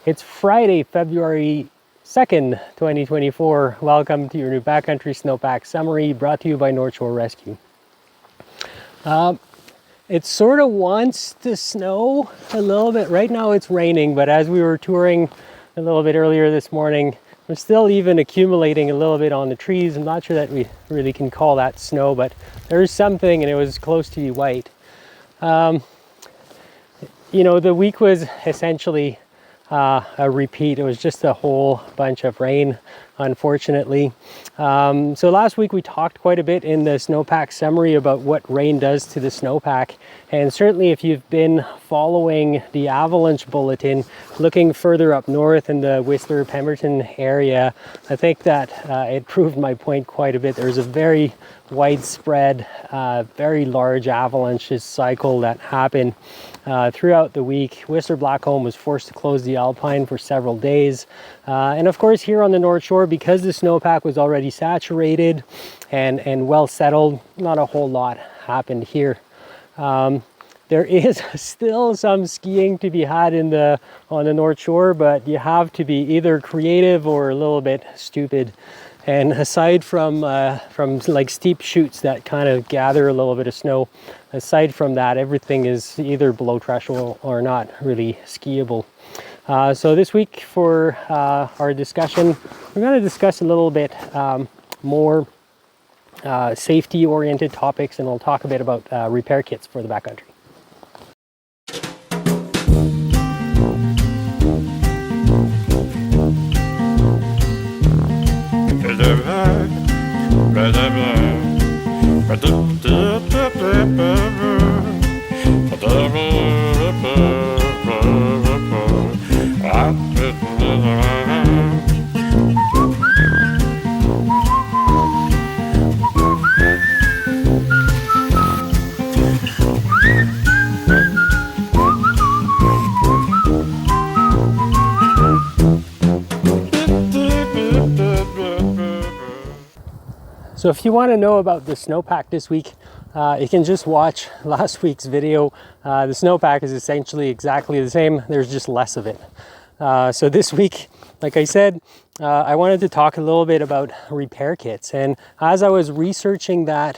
It's Friday, February 2nd, 2024. Welcome to your new backcountry snowpack summary brought to you by North Shore Rescue. It sort of wants to snow a little bit. Right now it's raining, but as we were touring a little bit earlier this morning, we're still even accumulating a little bit on the trees. I'm not sure that we really can call that snow, but there's something, and it was close to be white. The week was essentially a repeat. It was just a whole bunch of rain, unfortunately. So last week we talked quite a bit in the snowpack summary about what rain does to the snowpack. And certainly if you've been following the Avalanche bulletin, looking further up north in the Whistler, Pemberton area, I think that it proved my point quite a bit. There's a very widespread, very large avalanche cycle that happened throughout the week. Whistler Blackcomb was forced to close the Alpine for several days. And of course here on the North Shore, because the snowpack was already saturated and well settled, not a whole lot happened here. There is still some skiing to be had on the North Shore, but you have to be either creative or a little bit stupid. And aside from like steep chutes that kind of gather a little bit of snow, aside from that, everything is either below threshold or not really skiable. So this week for our discussion, we're going to discuss a little bit more safety-oriented topics, and we'll talk a bit about repair kits for the backcountry. So if you want to know about the snowpack this week, you can just watch last week's video. The snowpack is essentially exactly the same, there's just less of it. So this week, like I said, I wanted to talk a little bit about repair kits. And as I was researching that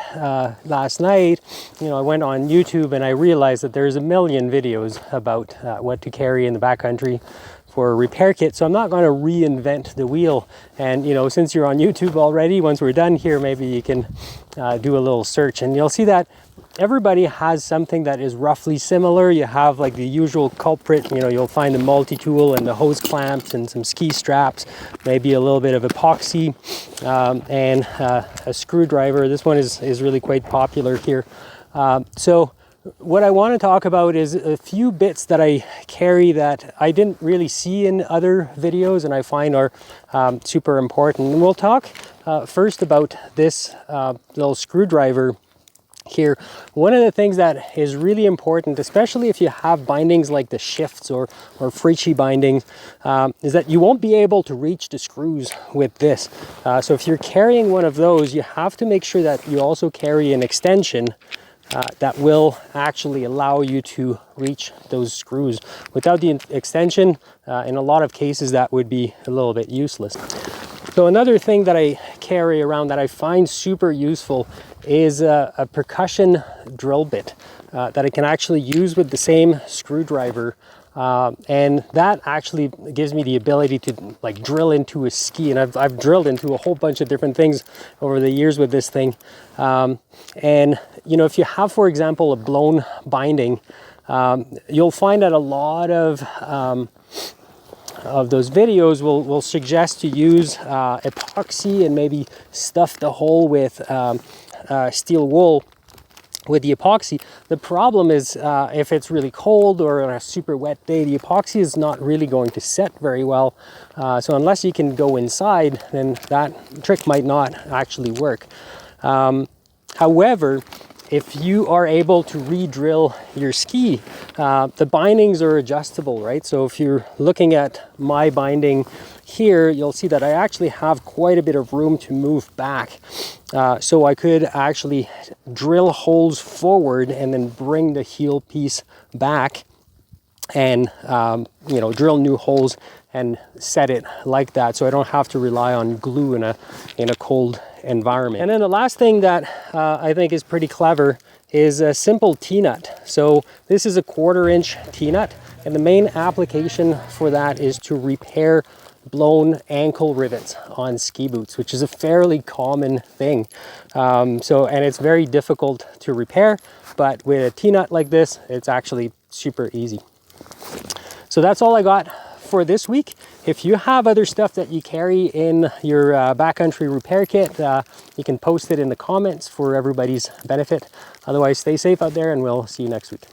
last night, I went on YouTube and I realized that there's a million videos about what to carry in the backcountry for a repair kit. So I'm not going to reinvent the wheel. And since you're on YouTube already, once we're done here, maybe you can do a little search, and you'll see that everybody has something that is roughly similar. You have like the usual culprit, you'll find the multi-tool and the hose clamps and some ski straps, maybe a little bit of epoxy, and a screwdriver. This one is really quite popular here. So what I want to talk about is a few bits that I carry that I didn't really see in other videos and I find are super important. And we'll talk first about this little screwdriver here. One of the things that is really important, especially if you have bindings like the shifts or Freechy bindings, is that you won't be able to reach the screws with this. So if you're carrying one of those, you have to make sure that you also carry an extension that will actually allow you to reach those screws. Without the extension, in a lot of cases, that would be a little bit useless. So another thing that I carry around that I find super useful is a percussion drill bit that I can actually use with the same screwdriver. And that actually gives me the ability to like drill into a ski, and I've drilled into a whole bunch of different things over the years with this thing. And if you have, for example, a blown binding, you'll find that a lot of those videos will suggest to use epoxy and maybe stuff the hole with steel wool with the epoxy. The problem is if it's really cold or on a super wet day, the epoxy is not really going to set very well. So unless you can go inside, then that trick might not actually work. However, if you are able to re-drill your ski, the bindings are adjustable, right? So if you're looking at my binding here, you'll see that I actually have quite a bit of room to move back. So I could actually drill holes forward and then bring the heel piece back and you know, drill new holes and set it like that, so I don't have to rely on glue in a cold environment. And then the last thing that I think is pretty clever is a simple T-nut. So this is a 1/4 inch T-nut, and the main application for that is to repair blown ankle rivets on ski boots, which is a fairly common thing. And it's very difficult to repair, but with a T-nut like this, it's actually super easy. So that's all I got for this week. If you have other stuff that you carry in your backcountry repair kit, you can post it in the comments for everybody's benefit. Otherwise, stay safe out there, and we'll see you next week.